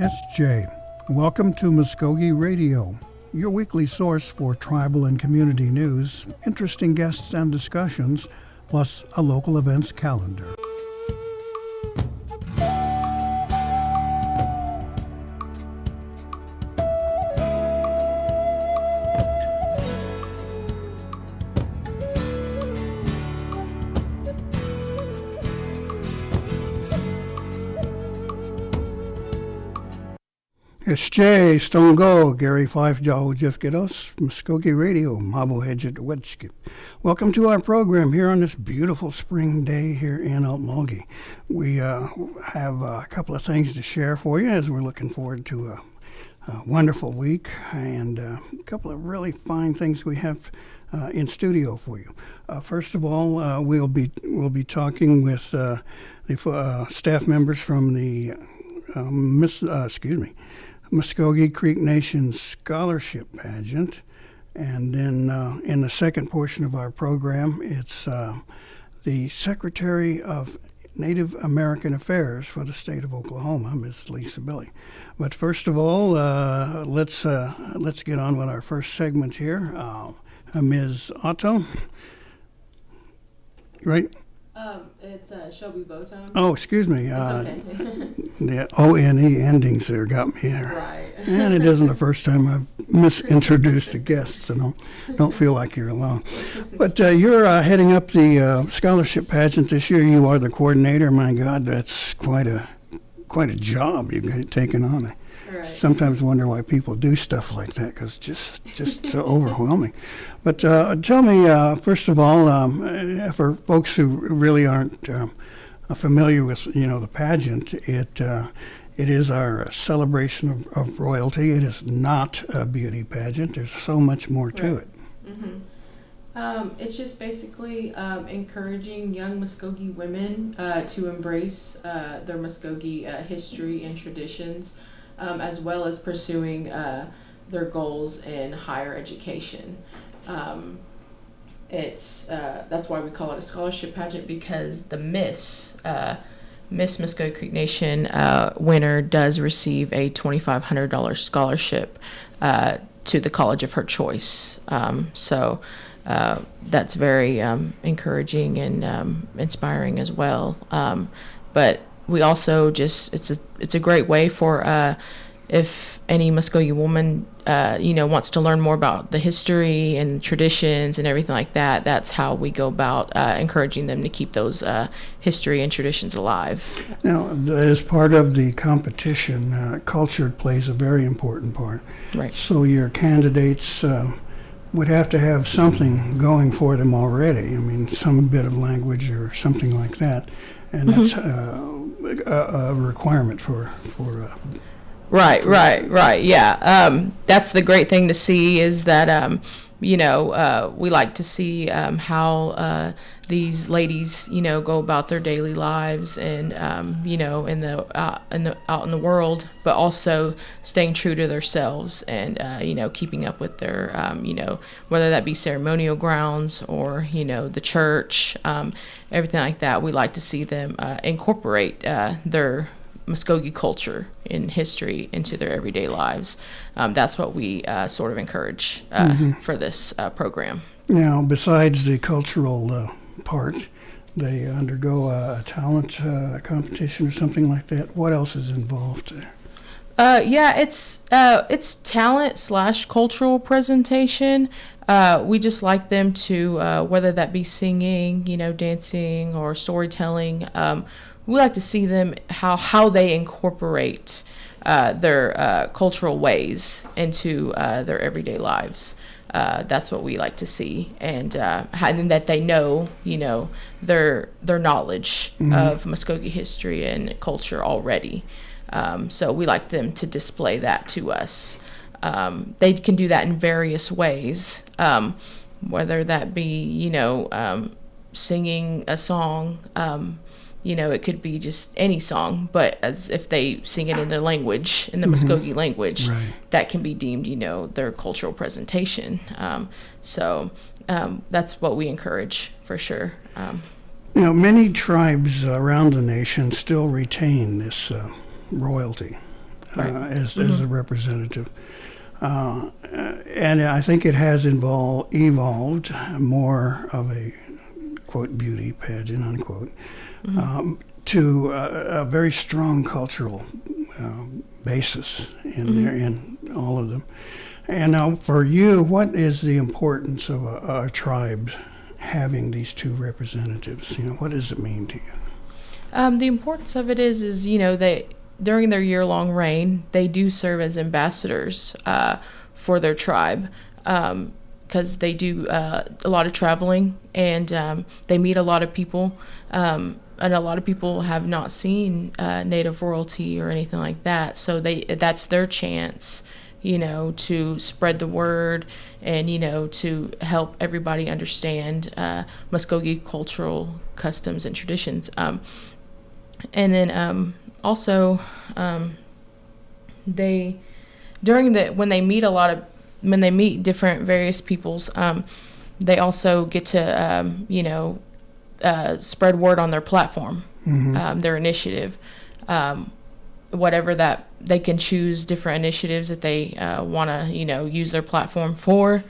SJ. Welcome to Mvskoke Radio, your weekly source for tribal and community news, interesting guests and discussions, plus a local events calendar. SJ Stongo, Gary Fife, Jaho Jifkidos, Mvskoke Radio, Mabo Hedget Wedgeskip. Welcome to our program here on this beautiful spring day here in Altmogi. We have a couple of things to share for you as we're looking forward to a wonderful week and a couple of really fine things we have in studio for you. First of all, we'll be talking with the staff members from the Mvskoke Creek Nation Scholarship Pageant. And then in the second portion of our program, it's the Secretary of Native American Affairs for the state of Oklahoma, Ms. Lisa Billy. But first of all, let's get on with our first segment here. Ms. Otto, right? It's Shelby Boton. Oh, excuse me. It's okay. The O-N-E endings there got me there. Right. And it isn't the first time I've misintroduced a guest, so don't feel like you're alone. But you're heading up the scholarship pageant this year. You are the coordinator. My God, that's quite a job you've got taken on. I sometimes wonder why people do stuff like that, because just so overwhelming. But tell me, first of all, for folks who really aren't familiar with the pageant, it is our celebration of royalty. It is not a beauty pageant. There's so much more to it. Mm-hmm. It's just basically encouraging young Mvskoke women to embrace their Mvskoke history and traditions, as well as pursuing their goals in higher education. That's why we call it a scholarship pageant, because the Miss Mvskoke Creek Nation winner does receive a $2,500 scholarship to the college of her choice. So that's very encouraging and inspiring as well. But we also it's a great way for if any Mvskoke woman wants to learn more about the history and traditions and everything like that. That's how we go about encouraging them to keep those history and traditions alive. Now, as part of the competition, culture plays a very important part. Right. So your candidates would have to have something going for them already. I mean, some bit of language or something like that, and that's a requirement for. Right. Yeah. That's the great thing to see is that, we like to see how these ladies, go about their daily lives and, out in the world, but also staying true to themselves and, keeping up with their, whether that be ceremonial grounds or, the church, everything like that. We like to see them incorporate their Mvskoke culture and history into their everyday lives. That's what we sort of encourage for this program. Now, besides the cultural part, they undergo a talent competition or something like that. What else is involved there? It's talent / cultural presentation. We just like them to, whether that be singing, dancing or storytelling. We like to see them how they incorporate their cultural ways into their everyday lives. That's what we like to see, and that they know, their knowledge of Mvskoke history and culture already. So we like them to display that to us. They can do that in various ways, whether that be, singing a song. It could be just any song, but as if they sing it in their language, in the Mvskoke language, right, that can be deemed, their cultural presentation. So that's what we encourage for sure. Many tribes around the nation still retain this royalty. as a representative. And I think it has evolved more of a, quote, beauty pageant, unquote, to a very strong cultural basis in there, in all of them. And now for you, what is the importance of a tribe having these two representatives? What does it mean to you? The importance of it is they, during their year-long reign, they do serve as ambassadors for their tribe, because they do a lot of traveling, and they meet a lot of people, and a lot of people have not seen Native royalty or anything like that, so that's their chance, to spread the word and, to help everybody understand Mvskoke cultural customs and traditions. And then also, when they meet different various peoples, they also get to spread word on their platform, their initiative, whatever that they can choose different initiatives that they want to use their platform for,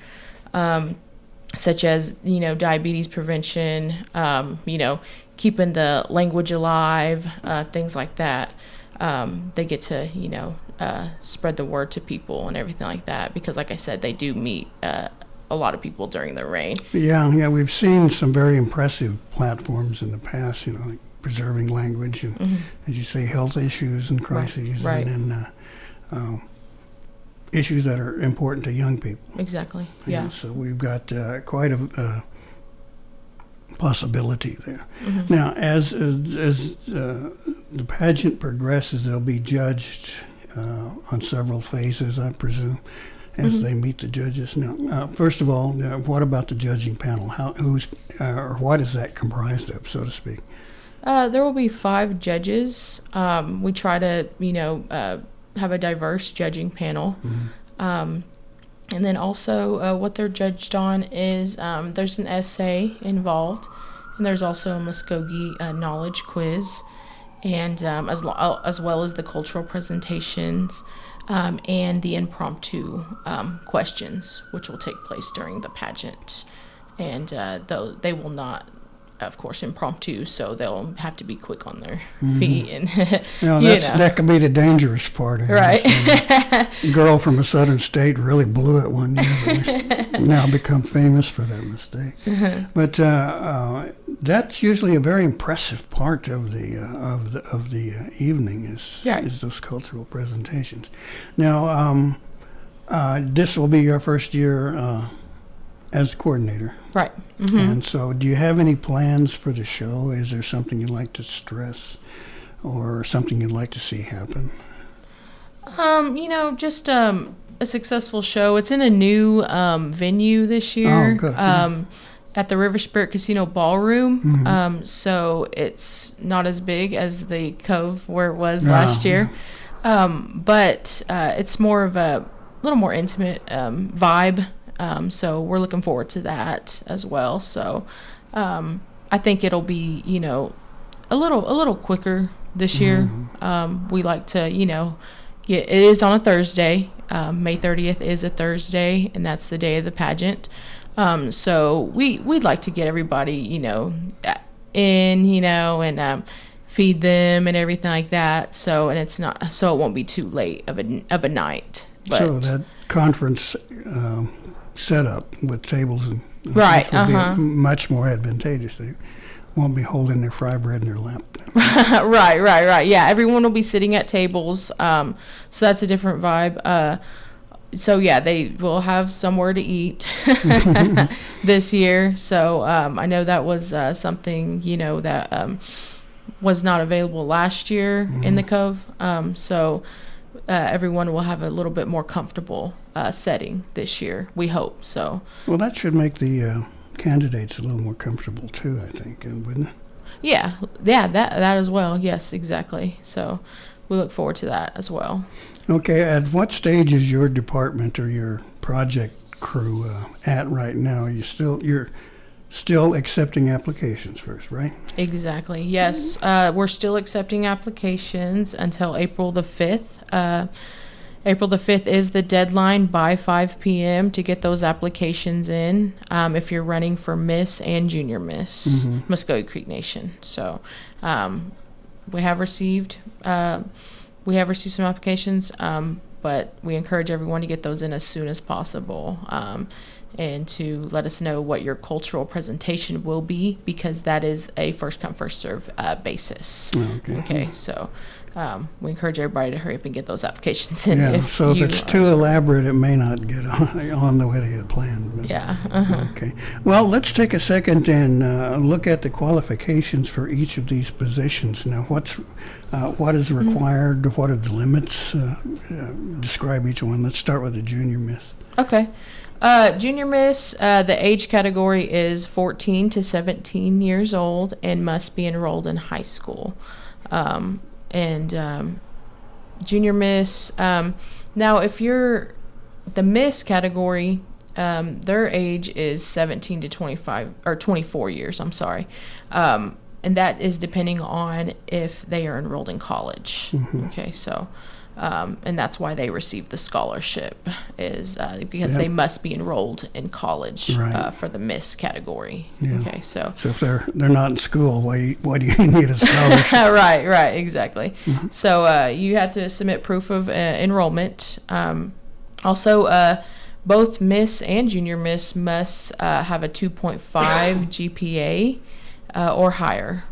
such as diabetes prevention, keeping the language alive, things like that. They get to spread the word to people and everything like that, because like I said, they do meet a lot of people during their reign. Yeah, we've seen some very impressive platforms in the past, like preserving language and, as you say, health issues and crises, right. and then issues that are important to young people. Exactly. Yeah. So we've got quite a possibility there. Now, as the pageant progresses, they'll be judged on several phases, I presume, as they meet the judges. Now, first of all, what about the judging panel? What is that comprised of, so to speak? There will be 5 judges. We try to, have a diverse judging panel. And then also what they're judged on is there's an essay involved, and there's also a Mvskoke knowledge quiz, and as well as the cultural presentations and the impromptu questions, which will take place during the pageant. And though they will not, of course, impromptu, so they'll have to be quick on their feet. And that could be the dangerous part. Right. A girl from a southern state really blew it one year, but now become famous for that mistake. But that's usually a very impressive part of the evening is those cultural presentations. Now, this will be your first year as coordinator. Right. And so do you have any plans for the show? Is there something you'd like to stress or something you'd like to see happen? Just a successful show. It's in a new venue this year. Oh, good. At the River Spirit Casino Ballroom. So it's not as big as the Cove where it was last year. But it's more of a little more intimate vibe. So we're looking forward to that as well. So I think it'll be, a little quicker this year. We like to, it is on a Thursday. May 30th is a Thursday, and that's the day of the pageant. So we'd like to get everybody, in, and feed them and everything like that. So, and it won't be too late of a night. But so that conference setup with tables and right, will be much more advantageous. They won't be holding their fry bread in their lap. Right. Yeah, everyone will be sitting at tables. So that's a different vibe. So yeah, they will have somewhere to eat this year. So I know that was something that was not available last year in the Cove. So everyone will have a little bit more comfortable setting this year. We hope so. Well, that should make the candidates a little more comfortable too, I think, wouldn't it? Yeah, that as well. Yes, exactly. So we look forward to that as well. Okay, at what stage is your department or your project crew at right now? You're still accepting applications first, right? Exactly. Yes, we're still accepting applications until April the 5th. April the 5th is the deadline by 5 p.m. to get those applications in if you're running for Miss and Junior Miss Mvskoke Creek Nation. So we have received some applications, but we encourage everyone to get those in as soon as possible and to let us know what your cultural presentation will be, because that is a first come first serve basis. Okay, so we encourage everybody to hurry up and get those applications in. Yeah, so if it's too elaborate, it may not get on the way they had planned. But, yeah. Okay. Well, let's take a second and look at the qualifications for each of these positions. Now, what is required? What are the limits? Describe each one. Let's start with the Junior Miss. Okay. Junior Miss, the age category is 14 to 17 years old and must be enrolled in high school. Junior Miss, now if you're the Miss category, their age is 17 to 25 or 24 years, I'm sorry. And that is depending on if they are enrolled in college. Okay, so and that's why they receive the scholarship, is because they must be enrolled in college for the Miss category. Yeah. Okay, so if they're not in school, why do you need a scholarship? right, exactly. So you have to submit proof of enrollment. Also, both Miss and Junior Miss must have a 2.5 GPA or higher.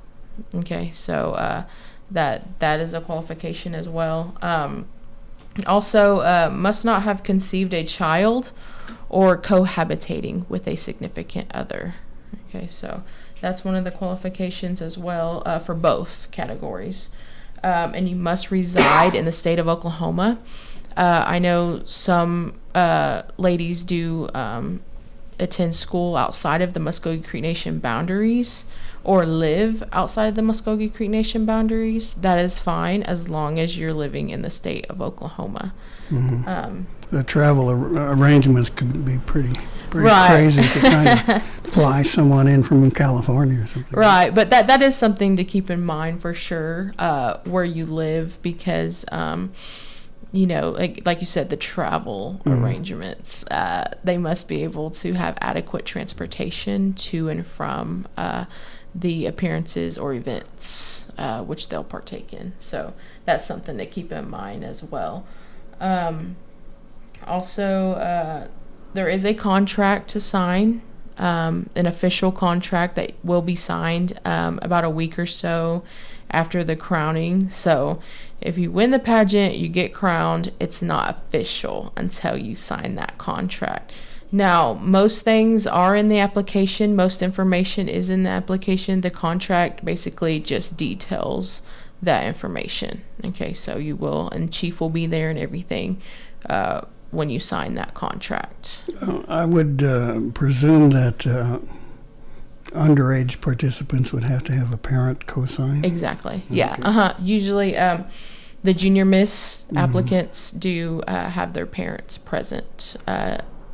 Okay, so that is a qualification as well. Also, must not have conceived a child or cohabitating with a significant other. Okay, so that's one of the qualifications as well for both categories. And you must reside in the state of Oklahoma. I know some ladies do attend school outside of the Mvskoke Creek Nation boundaries or live outside of the Mvskoke Creek Nation boundaries. That is fine as long as you're living in the state of Oklahoma. The travel arrangements could be pretty Right. crazy if you're trying to fly someone in from California or something. Right, but that is something to keep in mind for sure, where you live, because like you said, the travel arrangements, they must be able to have adequate transportation to and from the appearances or events which they'll partake in. So that's something to keep in mind as well. Also, there is a contract to sign, an official contract that will be signed about a week or so after the crowning. So if you win the pageant, you get crowned, it's not official until you sign that contract. Now, most things are in the application. Most information is in the application. The contract basically just details that information. Okay, so you will, and Chief will be there and everything when you sign that contract. I would presume that underage participants would have to have a parent co-sign. Exactly. Okay. Yeah. Usually, the Junior Miss applicants do have their parents present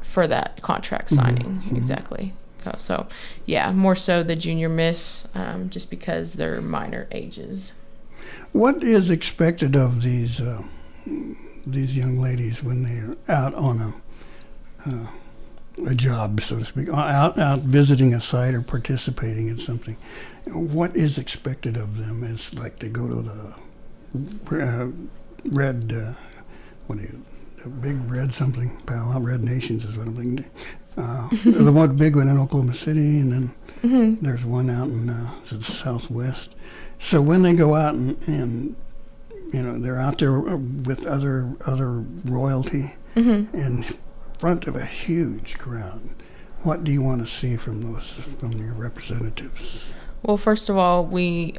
for that contract signing. Exactly. So, yeah, more so the Junior Miss, just because they're minor ages. What is expected of these young ladies when they're out on a job, so to speak, out visiting a site or participating in something? What is expected of them? Is like they go to the the big red something, powwow, Red Nations is what I'm thinking. The one big one in Oklahoma City, and then there's one out in the Southwest. So when they go out and they're out there with other royalty in front of a huge crowd, what do you want to see from your representatives? Well, first of all, we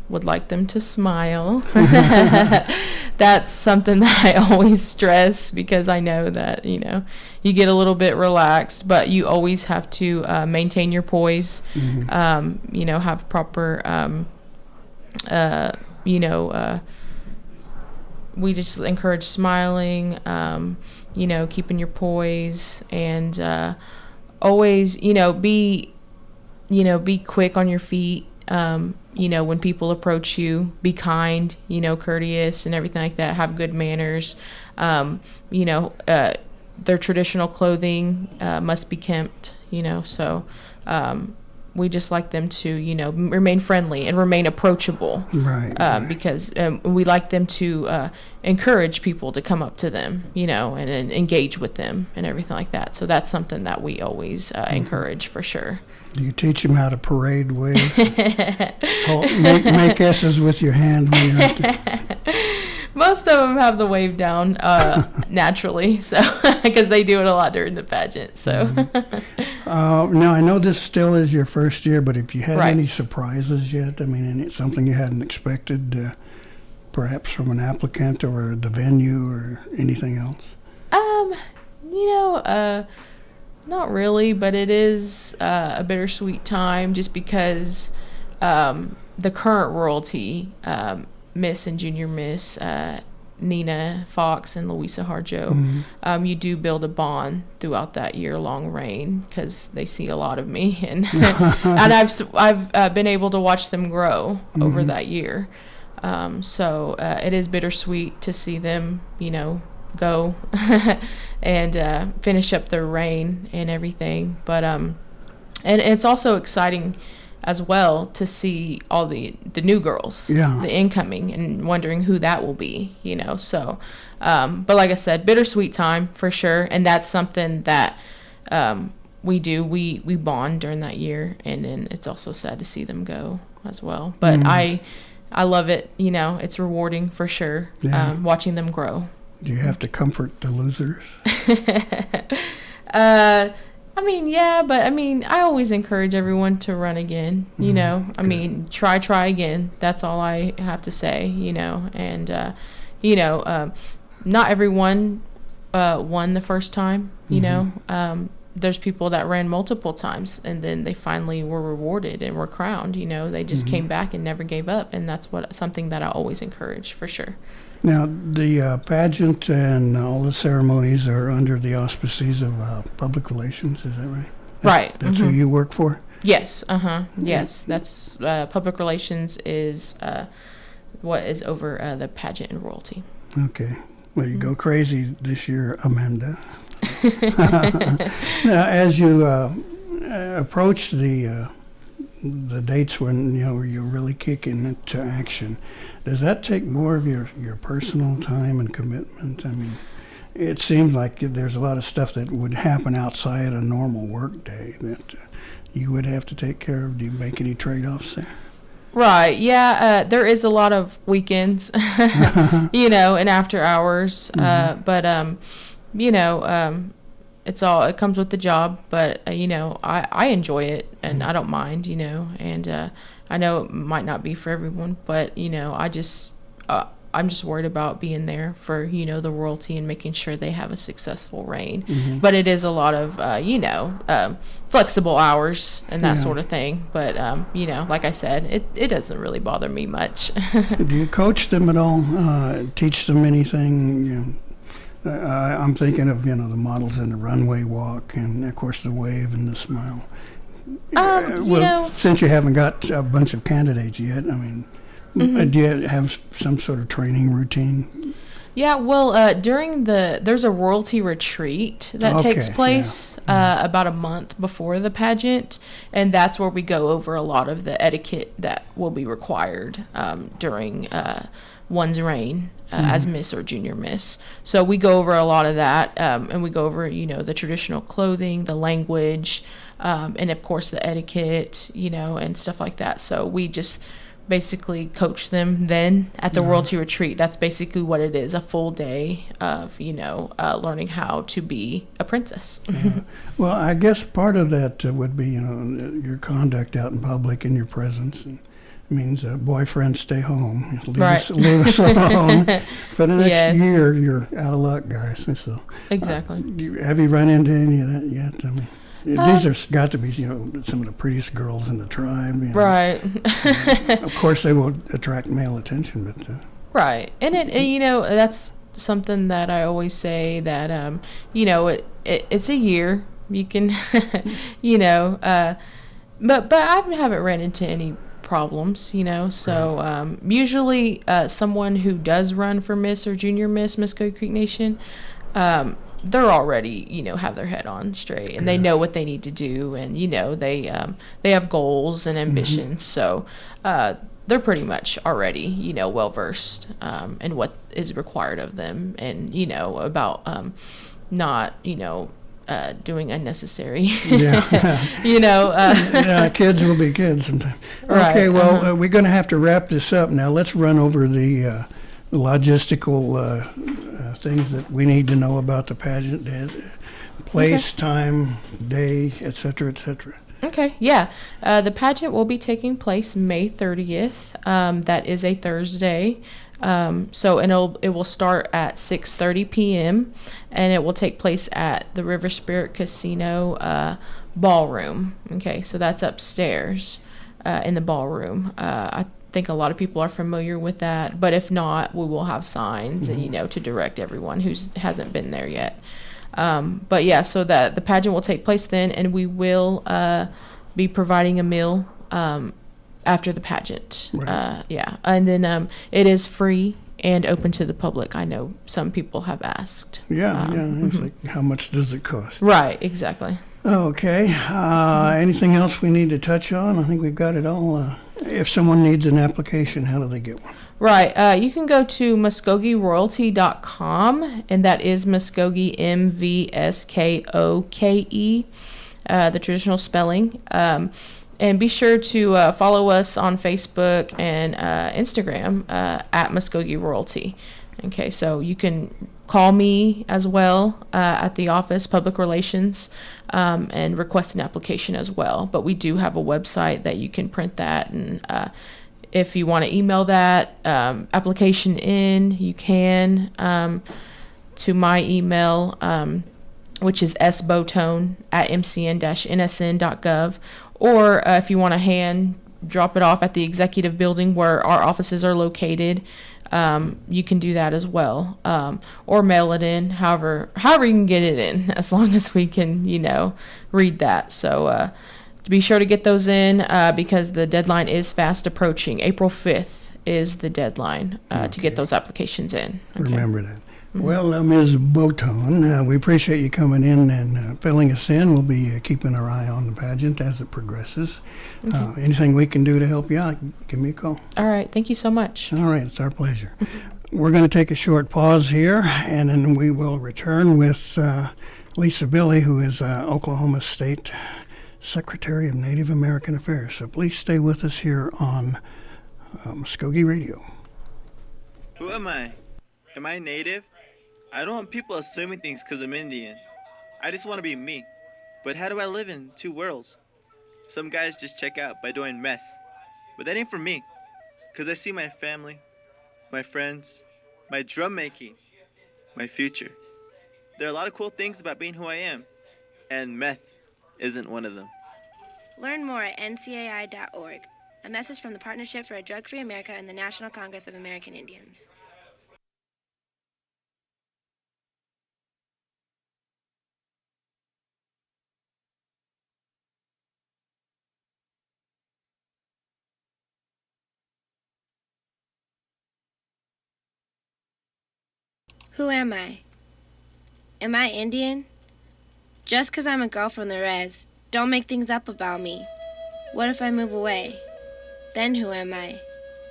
would like them to smile. That's something that I always stress, because I know that, you get a little bit relaxed, but you always have to maintain your poise, have proper, we just encourage smiling, keeping your poise, and always, be be quick on your feet. When people approach you, be kind, courteous and everything like that. Have good manners. Their traditional clothing must be kempt, so we just like them to, remain friendly and remain approachable. Right. Because we like them to encourage people to come up to them, and engage with them and everything like that. So that's something that we always encourage for sure. Do you teach them how to parade wave? Make S's with your hand when you're out there? Most of them have the wave down naturally, so because they do it a lot during the pageant. So now I know this still is your first year, but if you had Right. any surprises yet, I mean, something you hadn't expected, perhaps from an applicant or the venue or anything else? Not really, but it is a bittersweet time just because the current royalty, Miss and Junior Miss, Nina Fox and Louisa Harjo, you do build a bond throughout that year-long reign because they see a lot of me, and and I've been able to watch them grow over that year. So it is bittersweet to see them, go and finish up their reign and everything. But and it's also exciting as well to see all the new girls, the incoming, and wondering who that will be, So, but like I said, bittersweet time for sure, and that's something that we do. We bond during that year, and then it's also sad to see them go as well. But I love it. It's rewarding for sure. Watching them grow. Do you have to comfort the losers? I always encourage everyone to run again, try again. That's all I have to say, and, not everyone won the first time, there's people that ran multiple times and then they finally were rewarded and were crowned, they just came back and never gave up. And that's something that I always encourage for sure. Now, the pageant and all the ceremonies are under the auspices of public relations, is that right? Right. That's who you work for? Yes. Yes. That's public relations is what is over the pageant and royalty. Okay. Well, you go crazy this year, Amanda. Now, as you approach the dates when you're really kicking into action, does that take more of your personal time and commitment? I mean, it seems like there's a lot of stuff that would happen outside a normal work day that you would have to take care of. Do you make any trade-offs there? Right. Yeah. There is a lot of weekends, and after hours. But it comes with the job. But I enjoy it and I don't mind. And I know it might not be for everyone, but I'm just worried about being there for the royalty and making sure they have a successful reign. But it is a lot of flexible hours and that sort of thing. But like I said, it doesn't really bother me much. Do you coach them at all? Teach them anything? I'm thinking of the models in the runway walk, and of course the wave and the smile. Since you haven't got a bunch of candidates yet, I mean, do you have some sort of training routine? Yeah, well, there's a royalty retreat that takes place about a month before the pageant, and that's where we go over a lot of the etiquette that will be required during one's reign as Miss or Junior Miss. So we go over a lot of that, and we go over, the traditional clothing, the language, and of course the etiquette, and stuff like that. So we just basically coach them then at the royalty retreat. That's basically what it is, a full day of, learning how to be a princess. Well, I guess part of that would be, your conduct out in public and your presence. And means boyfriend, stay home. Leave us alone. For the next year, you're out of luck, guys. So, exactly. Have you run into any of that yet? I mean, these are got to be, some of the prettiest girls in the tribe. Right. Of course, they will attract male attention, but. Right, and that's something that I always say that it's a year. You can, But I haven't ran into any problems, So usually someone who does run for Miss or Junior Miss Mvskoke Creek Nation, they're already, have their head on straight, and they know what they need to do, and they have goals and ambitions. So they're pretty much already, well versed in what is required of them, and about not doing unnecessary. Yeah, kids will be kids sometimes. Right, Okay, well, we're going to have to wrap this up now. Let's run over the logistical things that we need to know about the pageant: place, time, day, etc., etc. Okay, yeah. The pageant will be taking place May 30th. That is a Thursday. It will start at 6:30 p.m. and it will take place at the River Spirit Casino ballroom. Okay, so that's upstairs in the ballroom. I think a lot of people are familiar with that, but if not, we will have signs and to direct everyone who hasn't been there yet. But yeah, so that the pageant will take place then, and we will be providing a meal after the pageant. Right. And then it is free and open to the public. I know some people have asked. It's like, how much does it cost? Right, exactly. Okay. Anything else we need to touch on? I think we've got it all. If someone needs an application, how do they get one? Right. You can go to MvskokeRoyalty.com, and that is Mvskoke, Mvskoke, the traditional spelling. And be sure to follow us on Facebook and Instagram at Mvskoke Royalty. Okay, so you can call me as well at the office, public relations, and request an application as well. But we do have a website that you can print that, and if you want to email that application in, you can to my email, which is sbotone@mcn-nsn.gov. Or if you want to hand drop it off at the executive building where our offices are located, you can do that as well. Or mail it in, however you can get it in, as long as we can, read that. So be sure to get those in because the deadline is fast approaching. April 5th is the deadline to get those applications in. Okay. Remember that. Well, Ms. Botone, we appreciate you coming in and filling us in. We'll be keeping our eye on the pageant as it progresses. Anything we can do to help you out, give me a call. All right. Thank you so much. All right. It's our pleasure. We're going to take a short pause here, and then we will return with Lisa Billy, who is Oklahoma State Secretary of Native American Affairs. So please stay with us here on Mvskoke Radio. Who am I? Am I Native? I don't want people assuming things because I'm Indian. I just want to be me. But how do I live in two worlds? Some guys just check out by doing meth. But that ain't for me. Because I see my family, my friends, my drum making, my future. There are a lot of cool things about being who I am. And meth isn't one of them. Learn more at ncai.org. A message from the Partnership for a Drug-Free America and the National Congress of American Indians. Who am I? Am I Indian? Just 'cause I'm a girl from the res, don't make things up about me. What if I move away? Then who am I?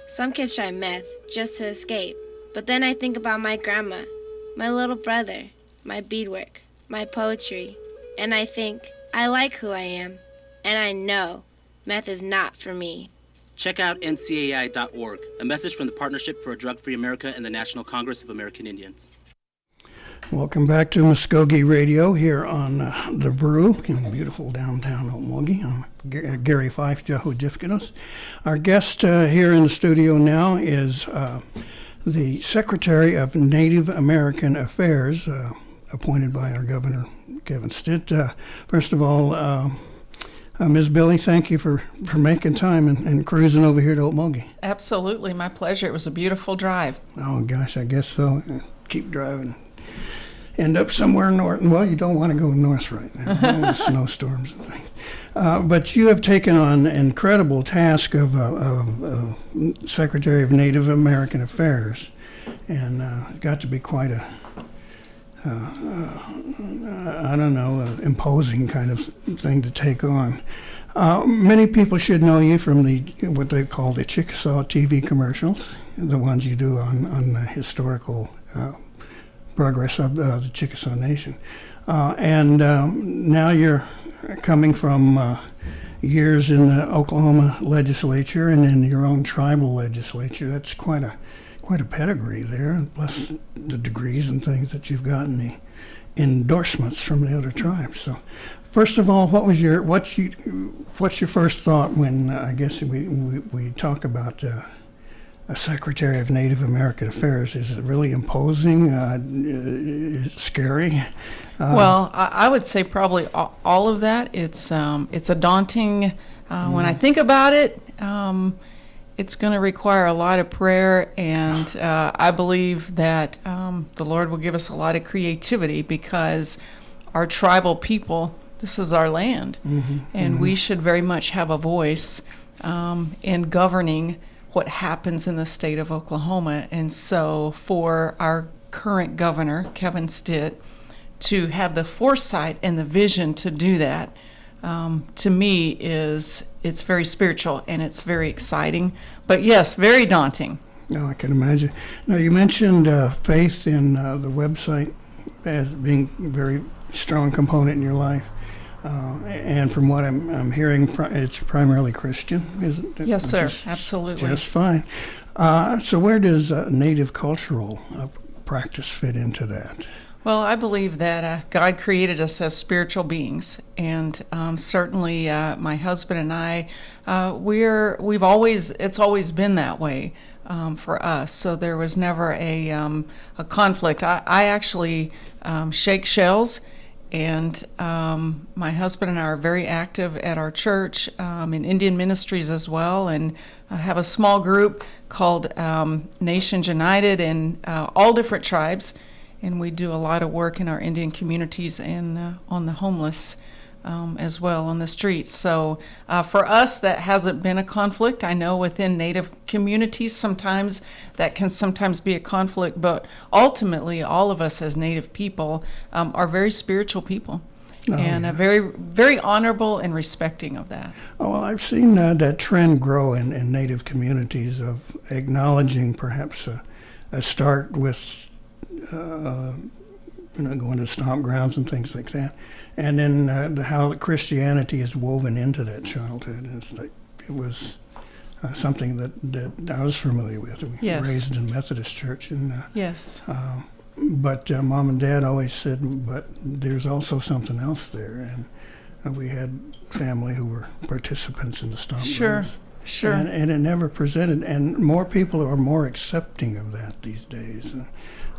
Some kids try meth just to escape, but then I think about my grandma, my little brother, my beadwork, my poetry, and I think, I like who I am, and I know meth is not for me. Check out ncai.org, a message from the Partnership for a Drug-Free America and the National Congress of American Indians. Welcome back to Mvskoke Radio here on The Brew in beautiful downtown Okmulgee. I'm Gary Fife, Jefkinos. Our guest here in the studio now is the Secretary of Native American Affairs, appointed by our Governor, Kevin Stitt. First of all, Ms. Billy, thank you for making time and cruising over here to Okmulgee. Absolutely, my pleasure. It was a beautiful drive. Oh, gosh, I guess so. Keep driving. end up somewhere north. Well, you don't want to go north right now, with snowstorms and things. But you have taken on an incredible task of Secretary of Native American Affairs, and it's got to be quite a, I don't know, imposing kind of thing to take on. Many people should know you from what they call the Chickasaw TV commercials, the ones you do on the historical progress of the Chickasaw Nation. And now you're coming from years in the Oklahoma legislature and in your own tribal legislature. That's quite a pedigree there, plus the degrees and things that you've gotten, the endorsements from the other tribes. So, first of all, what's your first thought when I guess we talk about a Secretary of Native American Affairs? Is it really imposing? Is it scary? Well, I would say probably all of that. It's a daunting. When I think about it, it's going to require a lot of prayer, and I believe that the Lord will give us a lot of creativity, because our tribal people, this is our land, and we should very much have a voice in governing what happens in the state of Oklahoma. And so for our current governor, Kevin Stitt, to have the foresight and the vision to do that, to me it's very spiritual and it's very exciting, but yes, very daunting. No, I can imagine. Now, you mentioned faith in the website as being a very strong component in your life. And from what I'm hearing, it's primarily Christian, isn't it? Yes, sir. Absolutely. Just fine. So where does native cultural practice fit into that? Well, I believe that God created us as spiritual beings, and certainly my husband and I, it's always been that way for us. So there was never a conflict. I actually shake shells. And my husband and I are very active at our church in Indian ministries as well, and have a small group called Nations United, and all different tribes. And we do a lot of work in our Indian communities and on the homeless as well on the streets. So for us, that hasn't been a conflict. I know within Native communities sometimes that can sometimes be a conflict, but ultimately all of us as Native people are very spiritual people. And very, very honorable and respecting of that. Oh, well, I've seen that trend grow in Native communities of acknowledging perhaps a start with going to stomp grounds and things like that. And then how Christianity is woven into that childhood. It was something that I was familiar with. We were raised in Methodist church. And, yes. But Mom and Dad always said, but there's also something else there. And we had family who were participants in the stomp grounds. Sure. And it never presented. And more people are more accepting of that these days.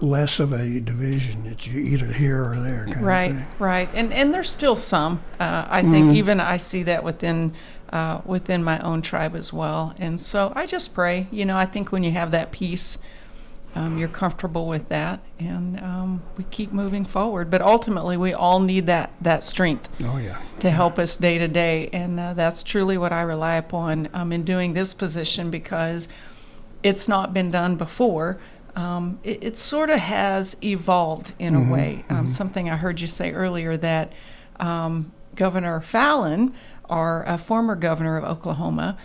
Less of a division. It's you either here or there kind of thing. Right. And there's still some. I think even I see that within my own tribe as well. And so I just pray. I think when you have that peace, you're comfortable with that, and we keep moving forward. But ultimately, we all need that strength to help us day to day. And that's truly what I rely upon in doing this position, because it's not been done before. It sort of has evolved in a way. Something I heard you say earlier, that Governor Fallon, our former governor of Oklahoma,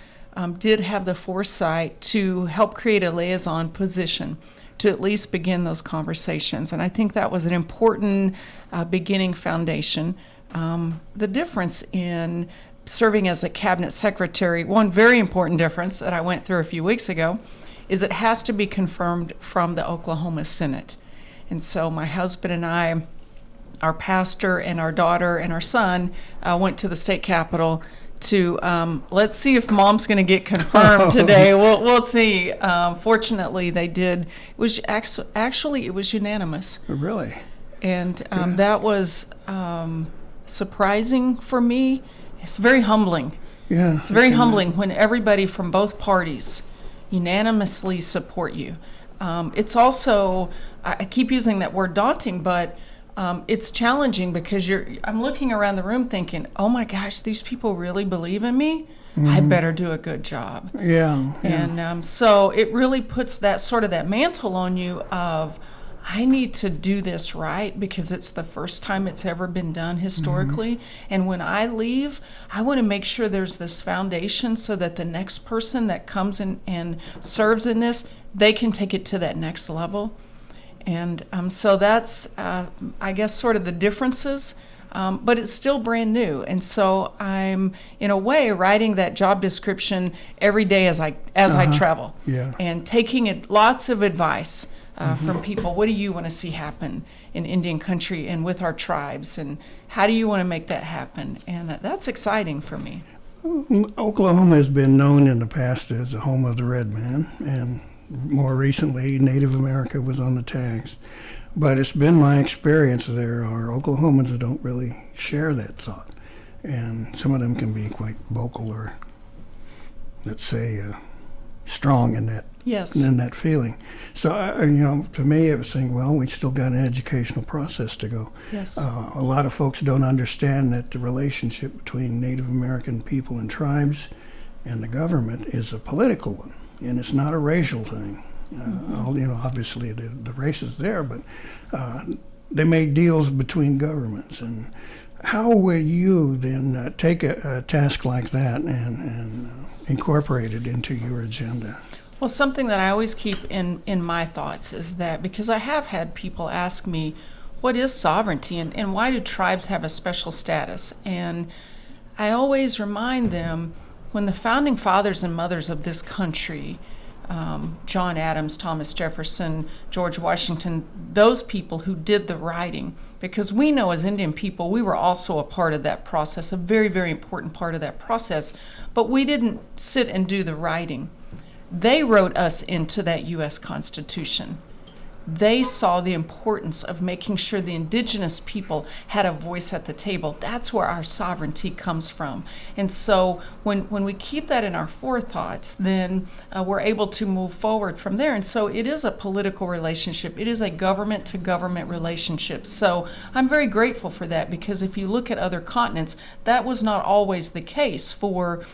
did have the foresight to help create a liaison position to at least begin those conversations. And I think that was an important beginning foundation. The difference in serving as a cabinet secretary, one very important difference that I went through a few weeks ago, is it has to be confirmed from the Oklahoma Senate. And so my husband and I, our pastor and our daughter and our son went to the state capitol to let's see if Mom's going to get confirmed today. We'll see. Fortunately, they did. It was actually it was unanimous. Really? And that was surprising for me. It's very humbling. Yeah. It's very humbling when everybody from both parties unanimously support you. It's also, I keep using that word daunting, but it's challenging because I'm looking around the room thinking, oh my gosh, these people really believe in me. I better do a good job. Yeah. And so it really puts that mantle on you of, I need to do this right because it's the first time it's ever been done historically. And when I leave, I want to make sure there's this foundation so that the next person that comes in and serves in this, they can take it to that next level. And so that's, I guess, sort of the differences. But it's still brand new, and so I'm in a way writing that job description every day as I travel, and taking lots of advice from people. What do you want to see happen in Indian country and with our tribes, and how do you want to make that happen? And that's exciting for me. Oklahoma has been known in the past as the home of the red man, and more recently, Native America was on the tags. But it's been my experience there are Oklahomans that don't really share that thought. And some of them can be quite vocal or, let's say, strong in that, in that feeling. So, to me, it was saying, well, we still got an educational process to go. Yes. A lot of folks don't understand that the relationship between Native American people and tribes and the government is a political one, and it's not a racial thing. Obviously the race is there, but they made deals between governments. And how will you then take a task like that and incorporate it into your agenda? Well, something that I always keep in my thoughts is that, because I have had people ask me, what is sovereignty and why do tribes have a special status? And I always remind them, when the founding fathers and mothers of this country, John Adams, Thomas Jefferson, George Washington, those people who did the writing, because we know as Indian people, we were also a part of that process, a very, very important part of that process, but we didn't sit and do the writing. They wrote us into that U.S. Constitution. They saw the importance of making sure the indigenous people had a voice at the table. That's where our sovereignty comes from. And so when we keep that in our forethoughts, then we're able to move forward from there. And so it is a political relationship. It is a government-to-government relationship. So I'm very grateful for that, because if you look at other continents, that was not always the case for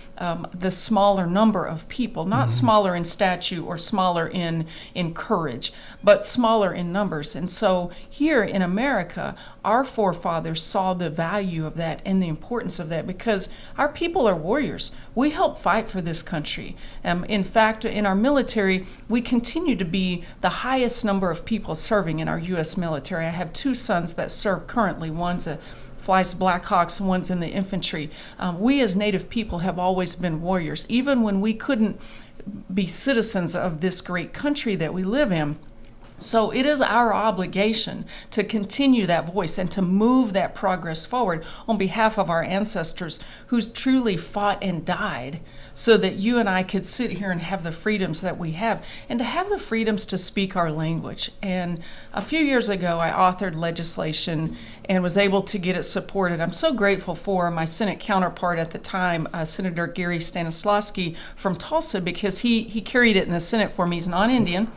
the smaller number of people, not smaller in stature or smaller in courage, but smaller in numbers. And so here in America, our forefathers saw the value of that and the importance of that, because our people are warriors. We help fight for this country. In fact, in our military, we continue to be the highest number of people serving in our U.S. military. I have 2 sons that serve currently. One's flies Black Hawks, and one's in the infantry. We as Native people have always been warriors. Even when we couldn't be citizens of this great country that we live in, So it is our obligation to continue that voice and to move that progress forward on behalf of our ancestors who truly fought and died so that you and I could sit here and have the freedoms that we have, and to have the freedoms to speak our language. And a few years ago, I authored legislation and was able to get it supported. I'm so grateful for my Senate counterpart at the time, Senator Gary Stanislawski from Tulsa, because he carried it in the Senate for me. He's non-Indian.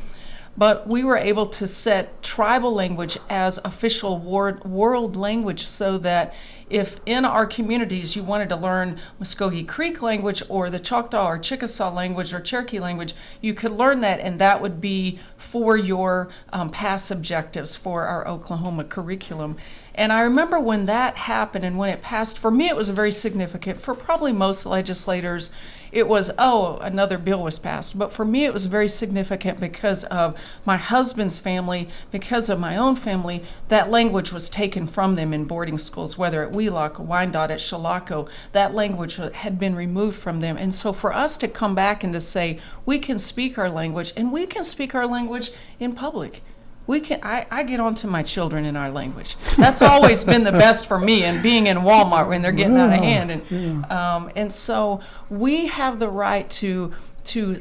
But we were able to set tribal language as official world language, so that if in our communities you wanted to learn Mvskoke Creek language or the Choctaw or Chickasaw language or Cherokee language, you could learn that, and that would be for your past objectives for our Oklahoma curriculum. And I remember when that happened and when it passed, for me it was very significant. For probably most legislators, it was, oh, another bill was passed. But for me it was very significant because of my husband's family, because of my own family. That language was taken from them in boarding schools, whether at Wheelock, Wyandotte, at Chilocco. That language had been removed from them. And so for us to come back and to say, we can speak our language, and we can speak our language in public. I get on to my children in our language. That's always been the best for me, and being in Walmart when they're getting out of hand. And so we have the right to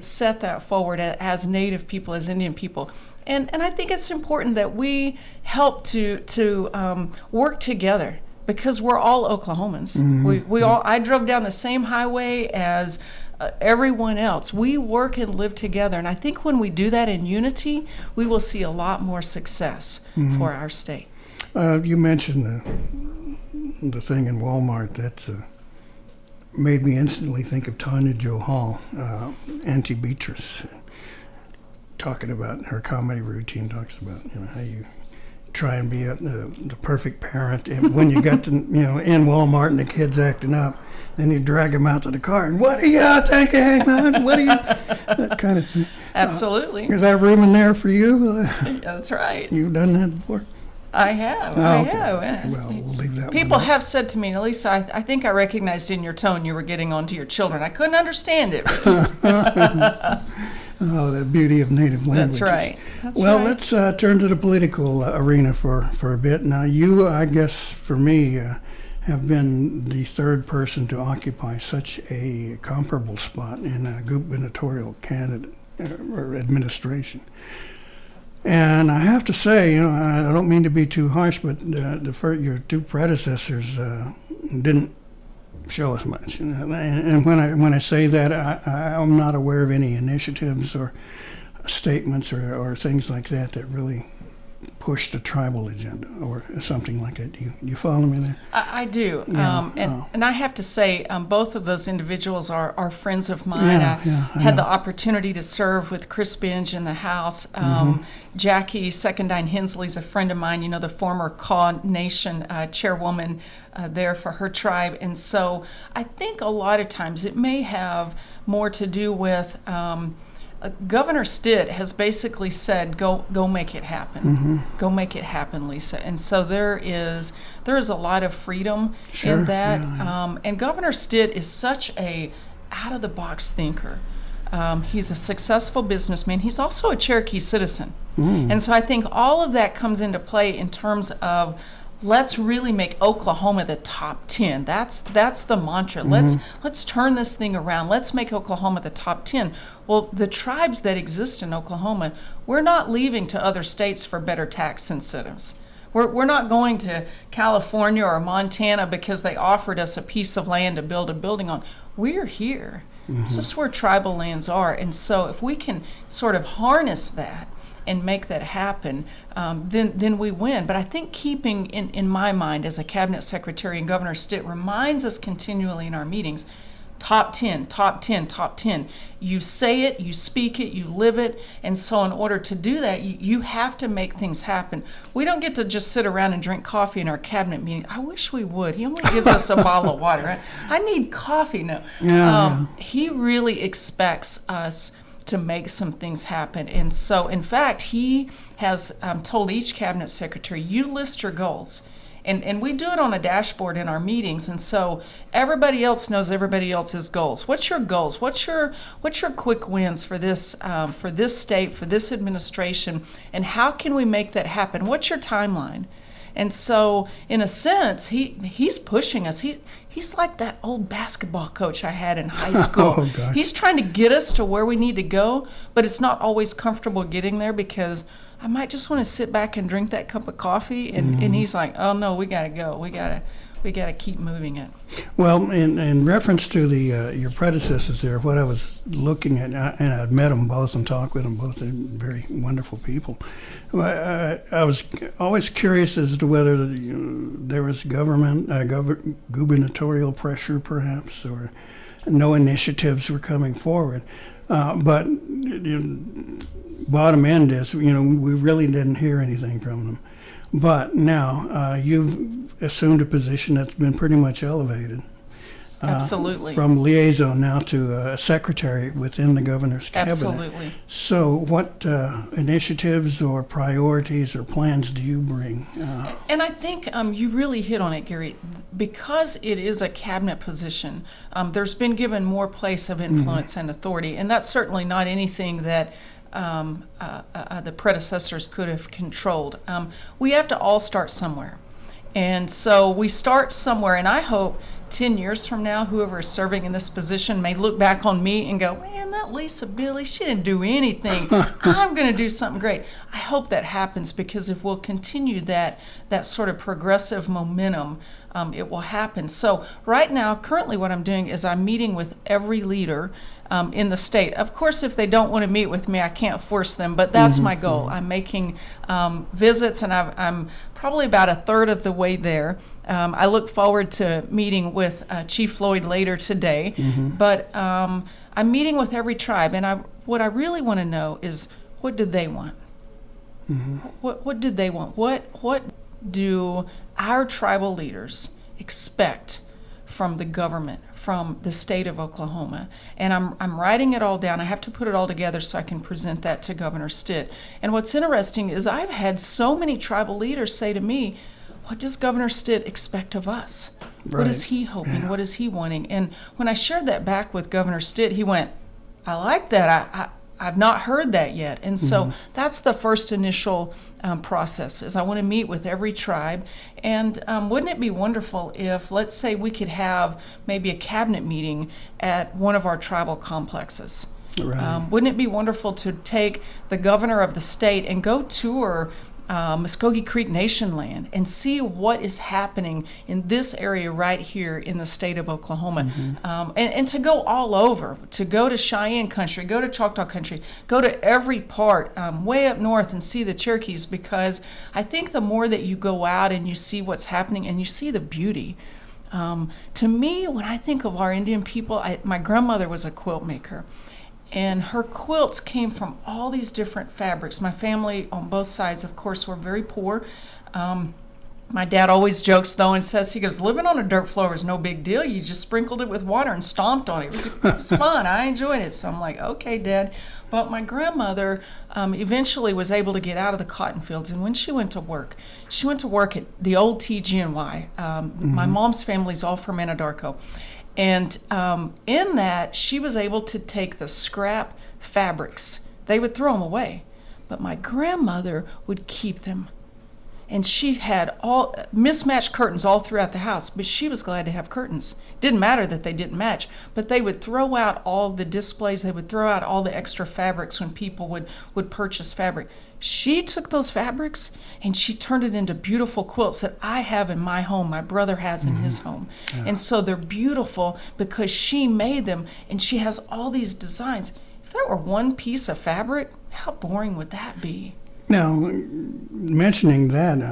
set that forward as Native people, as Indian people. And I think it's important that we help to work together, because we're all Oklahomans. We all. I drove down the same highway as everyone else. We work and live together, and I think when we do that in unity, we will see a lot more success for our state. You mentioned the thing in Walmart that made me instantly think of Tanya Jo Hall, Auntie Beatrice, talking about her comedy routine. Talks about how you try and be the perfect parent, and when you got to in Walmart and the kid's acting up, then you drag them out to the car and what are you thinking, man? What are you? That kind of thing. Absolutely. Is there room in there for you? That's right. You've done that before? I have. Oh, I okay. have. Well, we'll leave that People one. have said to me, Elisa, I think I recognized in your tone you were getting on to your children. I couldn't understand it. Oh, the beauty of native language. That's right. That's Well, right. let's turn to the political arena for a bit. Now, you, I guess, for me, have been the third person to occupy such a comparable spot in a gubernatorial candidate or administration. And I have to say, I don't mean to be too harsh, but your two predecessors didn't show us much. And when I say that, I'm not aware of any initiatives or statements or things like that that really push the tribal agenda or something like that. Do you follow me there? I do. Yeah, And I have to say, both of those individuals are friends of mine. I had know. the opportunity to serve with Chris Binge in the House. Mm-hmm. Jackie Secondine Hensley's a friend of mine, the former Kaw Nation chairwoman there for her tribe. And so I think a lot of times it may have more to do with Governor Stitt has basically said, "Go make it happen. Mm-hmm. Go make it happen, Lisa." And so there is a lot of freedom Sure, in that. yeah. And Governor Stitt is such a out of the box thinker. He's a successful businessman. He's also a Cherokee citizen, and so I think all of that comes into play in terms of, let's really make Oklahoma the top 10. That's the mantra. Let's turn this thing around. Let's make Oklahoma the top 10. Well, the tribes that exist in Oklahoma, we're not leaving to other states for better tax incentives. We're not going to California or Montana because they offered us a piece of land to build a building on. We're here. This is where tribal lands are. And so if we can sort of harness that and make that happen, then we win. But I think keeping in my mind as a cabinet secretary, and Governor Stitt reminds us continually in our meetings, top 10, top 10, top 10. You say it, you speak it, you live it. And so in order to do that, you have to make things happen. We don't get to just sit around and drink coffee in our cabinet meeting. I wish we would. He only gives us a bottle of water. Right? I need coffee now. Yeah. He really expects us to make some things happen. And so, in fact, he has told each cabinet secretary, you list your goals. And we do it on a dashboard in our meetings, and so everybody else knows everybody else's goals. What's your goals? What's your quick wins for this state, for this administration, and how can we make that happen? What's your timeline? And so, in a sense, he's pushing us. He's like that old basketball coach I had in high school. Oh, gosh. He's trying to get us to where we need to go, but it's not always comfortable getting there because I might just want to sit back and drink that cup of coffee, and he's like, "Oh no, we gotta go. We gotta keep moving it." Well, in reference to your predecessors there, what I was looking at, and I'd met them both and talked with them both, they're very wonderful people. I was always curious as to whether there was gubernatorial pressure, perhaps, or no initiatives were coming forward. But bottom end is, we really didn't hear anything from them. But now you've assumed a position that's been pretty much elevated. Absolutely. From liaison now to secretary within the governor's cabinet. Absolutely. So what initiatives or priorities or plans do you bring? And I think you really hit on it, Gary. Because it is a cabinet position, there's been given more place of influence and authority, and that's certainly not anything that the predecessors could have controlled. We have to all start somewhere. And so we start somewhere, and I hope 10 years from now, whoever is serving in this position may look back on me and go, man, that Lisa Billy, she didn't do anything. I'm going to do something great. I hope that happens, because if we'll continue that sort of progressive momentum, it will happen. So right now, currently what I'm doing is I'm meeting with every leader in the state. Of course, if they don't want to meet with me, I can't force them, but that's my goal. I'm making visits, and I'm probably about a third of the way there. I look forward to meeting with Chief Floyd later today, but I'm meeting with every tribe, and what I really want to know is, what do they want? What do they want? What do our tribal leaders expect from the government, from the state of Oklahoma? And I'm writing it all down. I have to put it all together so I can present that to Governor Stitt. And what's interesting is I've had so many tribal leaders say to me, what does Governor Stitt expect of us? Right. What is he hoping? Yeah. What is he wanting? And when I shared that back with Governor Stitt, he went, I like that. I've not heard that yet. And so that's the first initial process, is I want to meet with every tribe. And wouldn't it be wonderful if, let's say, we could have maybe a cabinet meeting at one of our tribal complexes? Right. Wouldn't it be wonderful to take the governor of the state and go tour Mvskoke Creek Nation land and see what is happening in this area right here in the state of Oklahoma, and to go all over, to go to Cheyenne country, go to Choctaw country, go to every part way up north and see the Cherokees, because I think the more that you go out and you see what's happening and you see the beauty, to me, when I think of our Indian people, my grandmother was a quilt maker. And her quilts came from all these different fabrics. My family on both sides, of course, were very poor. My dad always jokes, though, and says, he goes, living on a dirt floor was no big deal. You just sprinkled it with water and stomped on it. It was fun. I enjoyed it. So I'm like, okay, Dad. But my grandmother eventually was able to get out of the cotton fields. And when she went to work at the old TGNY. My mom's family's all from Anadarko. And in that, she was able to take the scrap fabrics. They would throw them away, but my grandmother would keep them. And she had all mismatched curtains all throughout the house, but she was glad to have curtains. Didn't matter that they didn't match, but they would throw out all the displays. They would throw out all the extra fabrics when people would purchase fabric. She took those fabrics and she turned it into beautiful quilts that I have in my home, my brother has in his home. Yeah. And so they're beautiful because she made them, and she has all these designs. If there were one piece of fabric, how boring would that be? Now, mentioning that,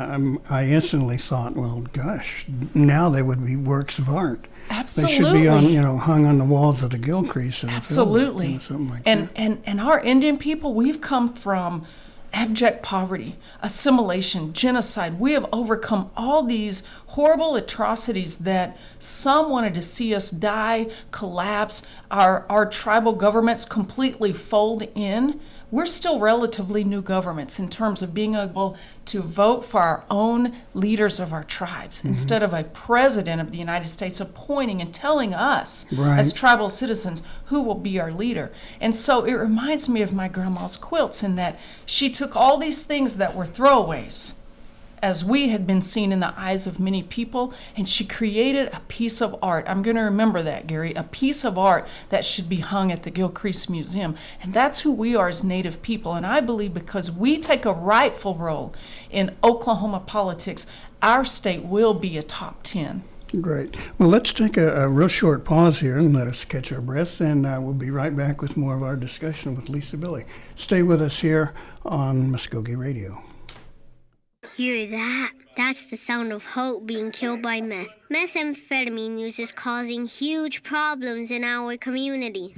I instantly thought, well, gosh, now they would be works of art. Absolutely. They should be on, hung on the walls of the Gilcrease. Absolutely. Something like that. And our Indian people, we've come from abject poverty, assimilation, genocide. We have overcome all these horrible atrocities that some wanted to see us die, collapse, our tribal governments completely fold in. We're still relatively new governments in terms of being able to vote for our own leaders of our tribes instead of a president of the United States appointing and telling us as tribal citizens who will be our leader. And so it reminds me of my grandma's quilts in that she took all these things that were throwaways, as we had been seen in the eyes of many people, and she created a piece of art. I'm going to remember that, Gary, a piece of art that should be hung at the Gilcrease Museum. And that's who we are as Native people. And I believe because we take a rightful role in Oklahoma politics, our state will be a top 10. Great. Well, let's take a real short pause here and let us catch our breath, and we'll be right back with more of our discussion with Lisa Billy. Stay with us here on Mvskoke Radio. Hear that? That's the sound of Hope being killed by meth. Methamphetamine use is causing huge problems in our community.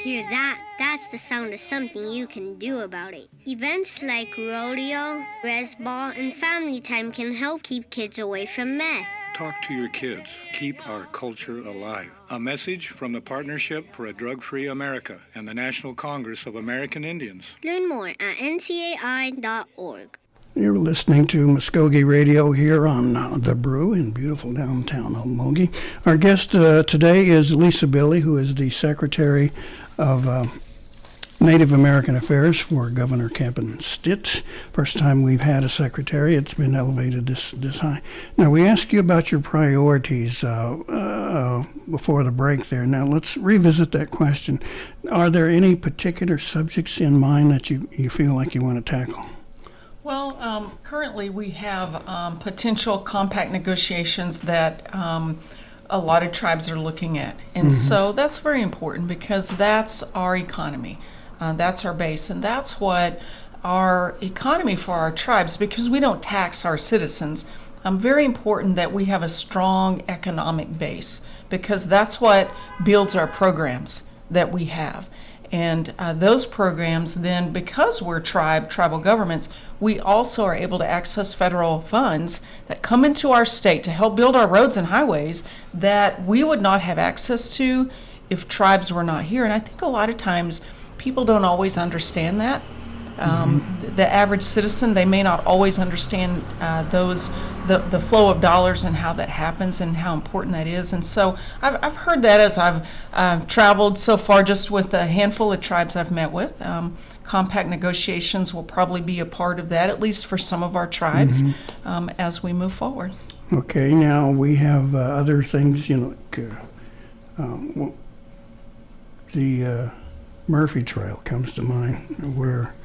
Hear that? That's the sound of something you can do about it. Events like rodeo, res ball, and family time can help keep kids away from meth. Talk to your kids. Keep our culture alive. A message from the Partnership for a Drug-Free America and the National Congress of American Indians. Learn more at ncai.org. You're listening to Mvskoke Radio here on The Brew in beautiful downtown Okmulgee. Our guest today is Lisa Billy, who is the Secretary of Native American Affairs for Governor Kevin Stitt. First time we've had a secretary. It's been elevated this high. Now, we asked you about your priorities before the break there. Now, let's revisit that question. Are there any particular subjects in mind that you feel like you want to tackle? Well, currently we have potential compact negotiations that a lot of tribes are looking at. And so that's very important because that's our economy. That's our base. And that's what our economy for our tribes, because we don't tax our citizens. Very important that we have a strong economic base because that's what builds our programs that we have. And those programs then, because we're tribal governments, we also are able to access federal funds that come into our state to help build our roads and highways that we would not have access to if tribes were not here. And I think a lot of times people don't always understand that. The average citizen, they may not always understand the flow of dollars and how that happens and how important that is. And so I've heard that as I've traveled so far just with a handful of tribes I've met with. Compact negotiations will probably be a part of that, at least for some of our tribes, as we move forward. Okay, now we have other things, the Murphy Trail comes to mind, where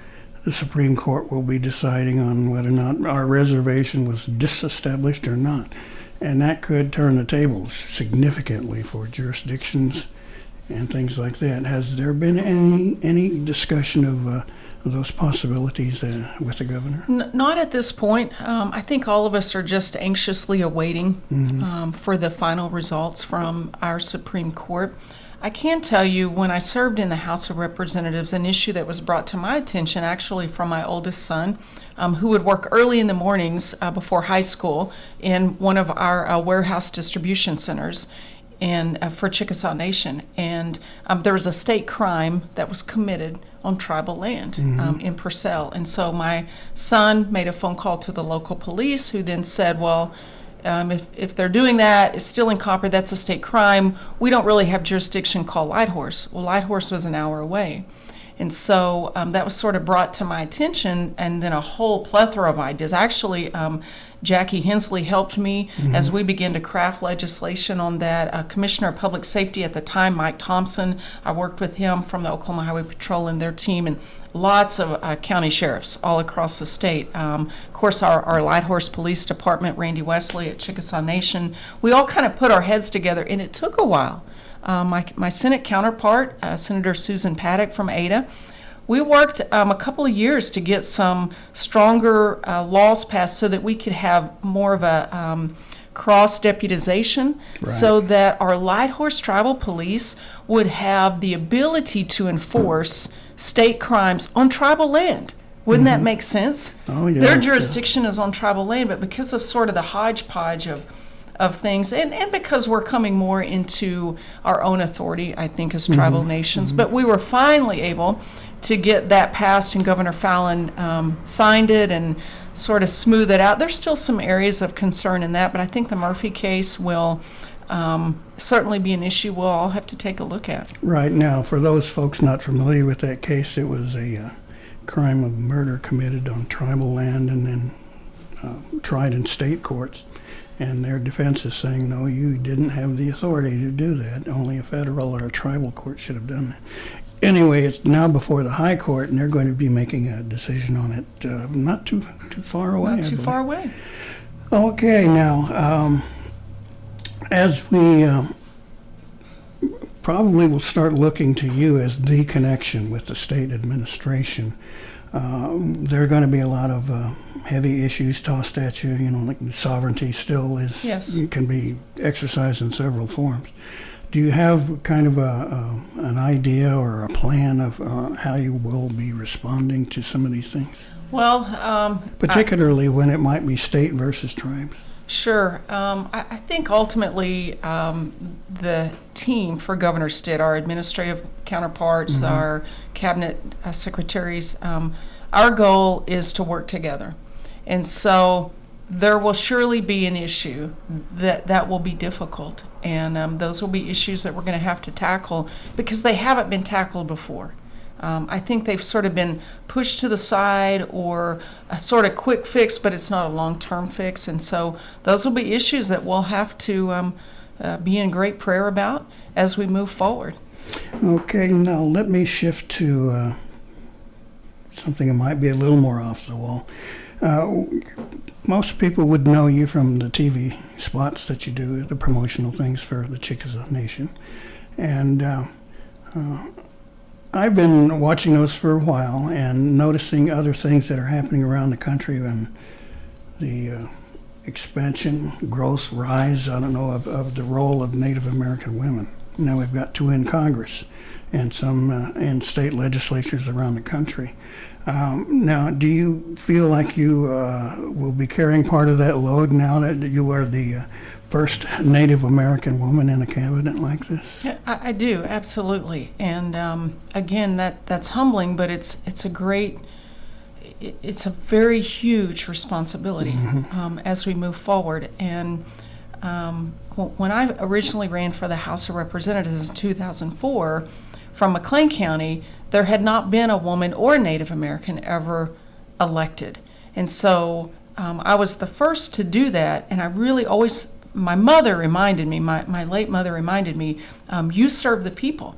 the Supreme Court will be deciding on whether or not our reservation was disestablished or not. And that could turn the tables significantly for jurisdictions and things like that. Has there been any discussion of those possibilities with the governor? Not at this point. I think all of us are just anxiously awaiting for the final results from our Supreme Court. I can tell you, when I served in the House of Representatives, an issue that was brought to my attention actually from my oldest son, who would work early in the mornings before high school in one of our warehouse distribution centers for Chickasaw Nation. And there was a state crime that was committed on tribal land in Purcell. And so my son made a phone call to the local police, who then said, well, if they're doing that, it's still in Copper, that's a state crime. We don't really have jurisdiction, call Lighthorse. Well, Lighthorse was an hour away. And so that was sort of brought to my attention, and then a whole plethora of ideas. Actually, Jackie Hensley helped me as we began to craft legislation on that. Commissioner of Public Safety at the time, Mike Thompson, I worked with him from the Oklahoma Highway Patrol and their team, and lots of county sheriffs all across the state. Of course, our Lighthorse Police Department, Randy Wesley at Chickasaw Nation, we all kind of put our heads together, and it took a while. My Senate counterpart, Senator Susan Paddock from Ada, we worked a couple of years to get some stronger laws passed so that we could have more of a cross-deputization, so that our Lighthorse Tribal Police would have the ability to enforce state crimes on tribal land. Wouldn't that make sense? Oh, yeah. Their jurisdiction is on tribal land, but because of sort of the hodgepodge of things, and because we're coming more into our own authority, I think, as tribal nations, but we were finally able to get that passed, and Governor Fallon signed it and sort of smooth it out. There's still some areas of concern in that, but I think the Murphy case will certainly be an issue we'll all have to take a look at. Right. Now, for those folks not familiar with that case, it was a crime of murder committed on tribal land and then tried in state courts. And their defense is saying, no, you didn't have the authority to do that. Only a federal or a tribal court should have done that. Anyway, it's now before the High Court, and they're going to be making a decision on it not too far away. Not too far away. Okay, now, as we probably will start looking to you as the connection with the state administration, there are going to be a lot of heavy issues tossed at you. Like sovereignty still can be exercised in several forms. Do you have kind of an idea or a plan of how you will be responding to some of these things? Well, particularly when it might be state versus tribes. Sure. I think ultimately the team for Governor Stitt, our administrative counterparts, our cabinet secretaries, our goal is to work together. And so there will surely be an issue that will be difficult. And those will be issues that we're going to have to tackle because they haven't been tackled before. I think they've sort of been pushed to the side or a sort of quick fix, but it's not a long-term fix. And so those will be issues that we'll have to be in great prayer about as we move forward. Okay, now let me shift to something that might be a little more off the wall. Most people would know you from the TV spots that you do, the promotional things for the Chickasaw Nation. And I've been watching those for a while and noticing other things that are happening around the country and the expansion, growth, rise, I don't know, of the role of Native American women. Now we've got 2 in Congress and some in state legislatures around the country. Now, do you feel like you will be carrying part of that load now that you are the first Native American woman in a cabinet like this? Yeah, I do, absolutely. And again, that's humbling, but it's a very huge responsibility as we move forward. And when I originally ran for the House of Representatives in 2004 from McLean County, there had not been a woman or a Native American ever elected. And so I was the first to do that, and I really always, my mother reminded me, my late mother reminded me, you serve the people.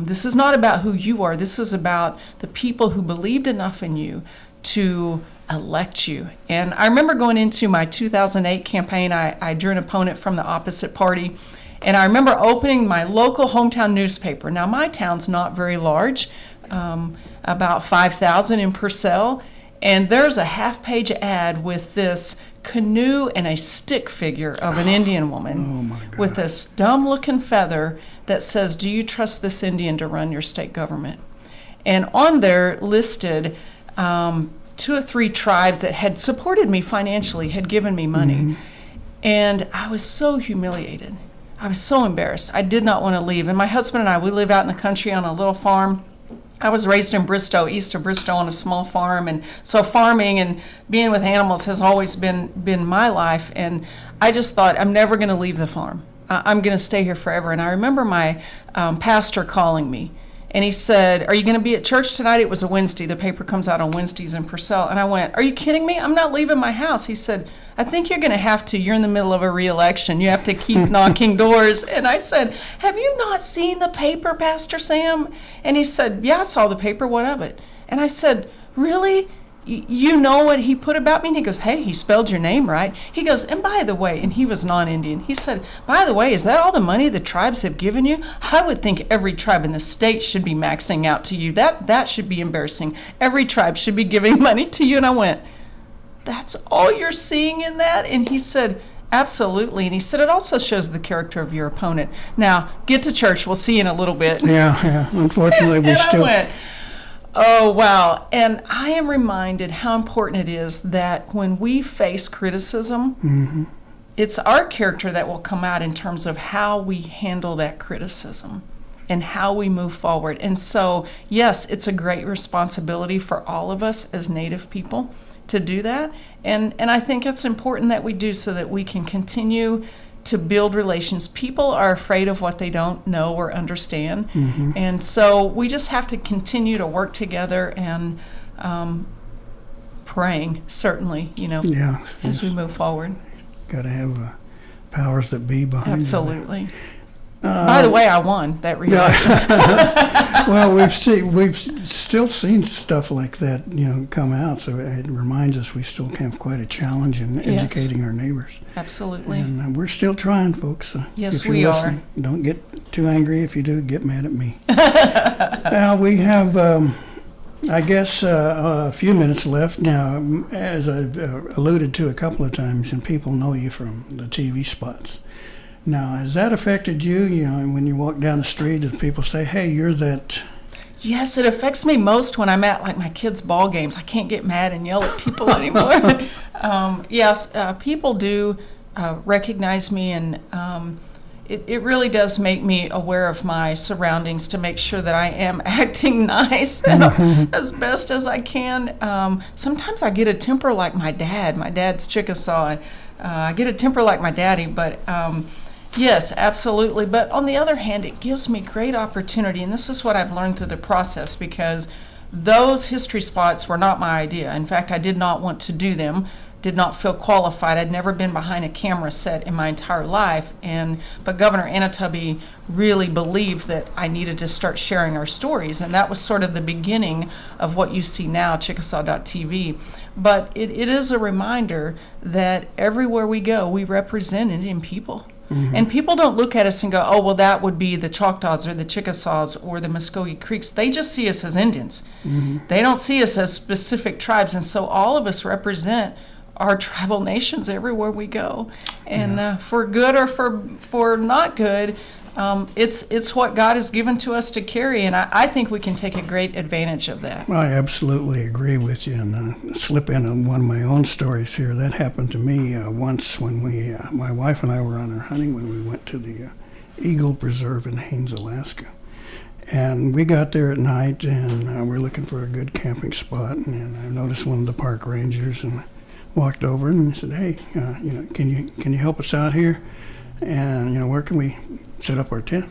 This is not about who you are. This is about the people who believed enough in you to elect you. And I remember going into my 2008 campaign, I drew an opponent from the opposite party, and I remember opening my local hometown newspaper. Now, my town's not very large, about 5,000 in Purcell, and there's a half-page ad with this canoe and a stick figure of an Indian woman with this dumb-looking feather that says, "Do you trust this Indian to run your state government?" And on there listed 2 or 3 tribes that had supported me financially, had given me money. And I was so humiliated. I was so embarrassed. I did not want to leave. And my husband and I, we live out in the country on a little farm. I was raised in Bristow, east of Bristow, on a small farm. And so farming and being with animals has always been my life. And I just thought, I'm never going to leave the farm. I'm going to stay here forever. And I remember my pastor calling me. And he said, "Are you going to be at church tonight?" It was a Wednesday. The paper comes out on Wednesdays in Purcell. And I went, "Are you kidding me? I'm not leaving my house." He said, "I think you're going to have to. You're in the middle of a re-election. You have to keep knocking doors." And I said, "Have you not seen the paper, Pastor Sam?" And he said, "Yeah, I saw the paper. What of it?" And I said, "Really? You know what he put about me?" And he goes, "Hey, he spelled your name right." He goes, "And by the way," and he was non-Indian, he said, "By the way, is that all the money the tribes have given you? I would think every tribe in the state should be maxing out to you. That should be embarrassing. Every tribe should be giving money to you." And I went, "That's all you're seeing in that?" And he said, "Absolutely." And he said, "It also shows the character of your opponent. Now, get to church. We'll see you in a little bit." Yeah. Unfortunately, we and still... I went, oh, wow. And I am reminded how important it is that when we face criticism, it's our character that will come out in terms of how we handle that criticism and how we move forward. And so, yes, it's a great responsibility for all of us as Native people to do that. And I think it's important that we do so that we can continue to build relations. People are afraid of what they don't know or understand. And so we just have to continue to work together and praying, certainly, as we move forward. Got to have powers that be behind you. Absolutely. By the way, I won that re-election. Well, we've still seen stuff like that, come out. So it reminds us we still have quite a challenge in educating our neighbors. Absolutely. And we're still trying, folks. Yes, if you're we listening, don't get too angry. If you do, get mad at me. Now we have, I guess, a few minutes left. Now, as I've alluded to a couple of times, and people know you from the TV spots. Now, has that affected you? When you walk down the street and people say, "Hey, you're that..." Yes, it affects me most when I'm at my kids' ball games. I can't get mad and yell at people anymore. Yes, people do recognize me, and it really does make me aware of my surroundings to make sure that I am acting nice as best as I can. Sometimes I get a temper like my dad. My dad's Chickasaw. I get a temper like my daddy, but Yes, absolutely. But on the other hand, it gives me great opportunity, and this is what I've learned through the process, because those history spots were not my idea. In fact, I did not want to do them, did not feel qualified. I'd never been behind a camera set in my entire life, but Governor Anatubby really believed that I needed to start sharing our stories, and that was sort of the beginning of what you see now, Chickasaw.tv. But it is a reminder that everywhere we go, we represent Indian people. And people don't look at us and go, oh, well, that would be the Choctaws or the Chickasaws or the Mvskoke Creeks. They just see us as Indians. They don't see us as specific tribes. And so all of us represent our tribal nations everywhere we go. And for good or for not good, it's what God has given to us to carry, and I think we can take a great advantage of that. I absolutely agree with you, and slip in on one of my own stories here. That happened to me once when my wife and I were on our hunting when we went to the Eagle Preserve in Haines, Alaska. And we got there at night, and we're looking for a good camping spot, and I noticed one of the park rangers, and walked over and said, hey, can you help us out here? And, where can we set up our tent?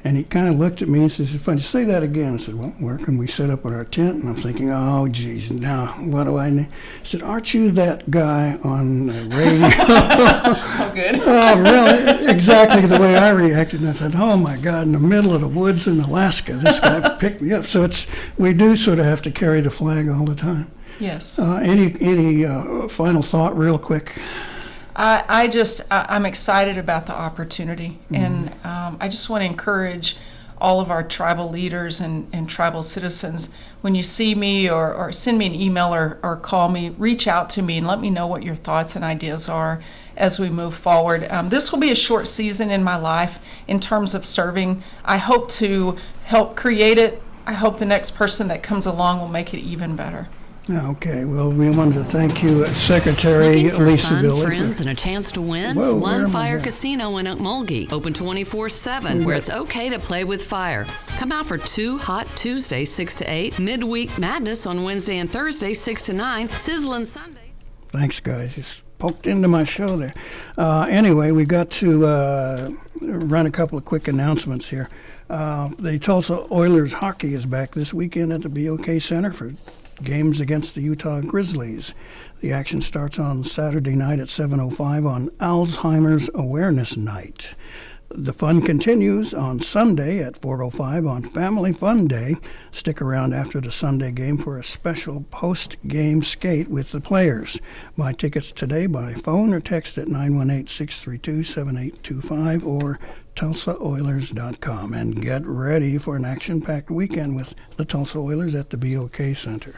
And he kind of looked at me and says, if I say that again, I said, well, where can we set up our tent? And I'm thinking, oh, geez, now what do I need? He said, aren't you that guy on the radio? Oh, good. Oh, really? Exactly the way I reacted. And I said, oh, my God, in the middle of the woods in Alaska, this guy picked me up. So we do sort of have to carry the flag all the time. Yes. Any final thought real quick? I'm excited about the opportunity, and I just want to encourage all of our tribal leaders and tribal citizens, when you see me or send me an email or call me, reach out to me and let me know what your thoughts and ideas are as we move forward. This will be a short season in my life in terms of serving. I hope to help create it. I hope the next person that comes along will make it even better. Okay, well, we wanted to thank you, Secretary Looking for Lisa fun, Billy. friends, and a chance to win? Whoa, where One am I Fire at? Casino in Okmulgee, open 24/7, where it's okay to play with fire. Come out for 2 Hot Tuesdays, 6 to 8, Midweek Madness on Wednesday and Thursday, 6 to 9, Sizzlin' Sunday. Thanks, guys. Just poked into my show there. Anyway, we got to run a couple of quick announcements here. The Tulsa Oilers hockey is back this weekend at the BOK Center for games against the Utah Grizzlies. The action starts on Saturday night at 7:05 on Alzheimer's Awareness Night. The fun continues on Sunday at 4:05 on Family Fun Day. Stick around after the Sunday game for a special post-game skate with the players. Buy tickets today by phone or text at 918-632-7825 or TulsaOilers.com. And get ready for an action-packed weekend with the Tulsa Oilers at the BOK Center.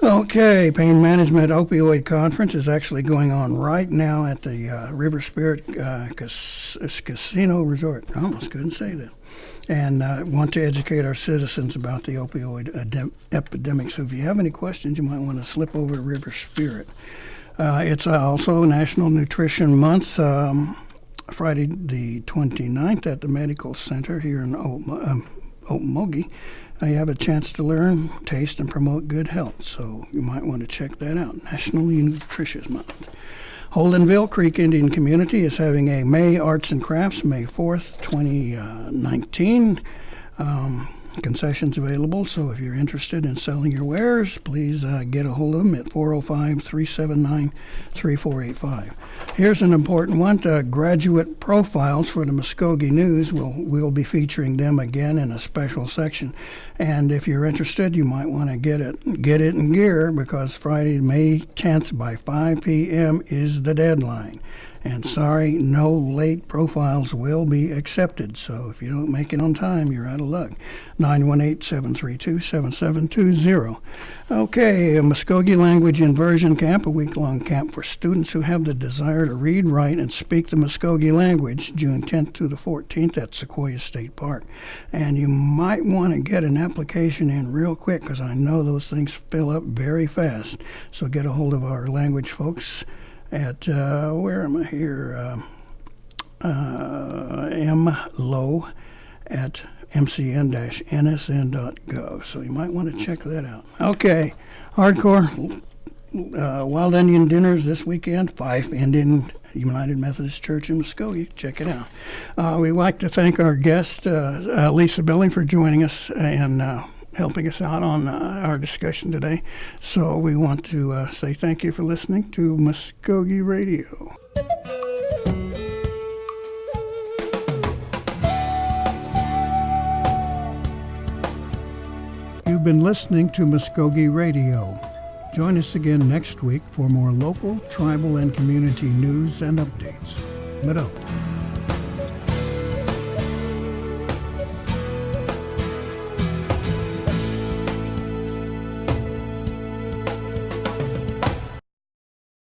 Okay, Pain Management Opioid Conference is actually going on right now at the River Spirit Casino Resort. I almost couldn't say that. And want to educate our citizens about the opioid epidemic. So if you have any questions, you might want to slip over to River Spirit. It's also National Nutrition Month, Friday the 29th at the Medical Center here in Okmulgee. You have a chance to learn, taste, and promote good health, so you might want to check that out. National Nutritious Month. Holdenville Creek Indian Community is having a May Arts and Crafts, May 4th, 2019. Concessions available, so if you're interested in selling your wares, please get a hold of them at 405-379-3485. Here's an important one. Graduate profiles for the Mvskoke News. We'll be featuring them again in a special section. And if you're interested, you might want to get it in gear, because Friday, May 10th by 5 p.m. is the deadline. And sorry, no late profiles will be accepted. So if you don't make it on time, you're out of luck. 918-732-7720. Okay, a Mvskoke Language Inversion Camp, a week-long camp for students who have the desire to read, write, and speak the Mvskoke language, June 10th to the 14th at Sequoia State Park. And you might want to get an application in real quick, because I know those things fill up very fast. So get a hold of our language folks at, where am I here, mlow at mcn-nsn.gov. So you might want to check that out. Okay, hardcore Wild Indian dinners this weekend. Fife Indian United Methodist Church in Mvskoke. Check it out. We'd like to thank our guest, Lisa Billing, for joining us and helping us out on our discussion today. So we want to say thank you for listening to Mvskoke Radio. You've been listening to Mvskoke Radio. Join us again next week for more local, tribal, and community news and updates. Madam.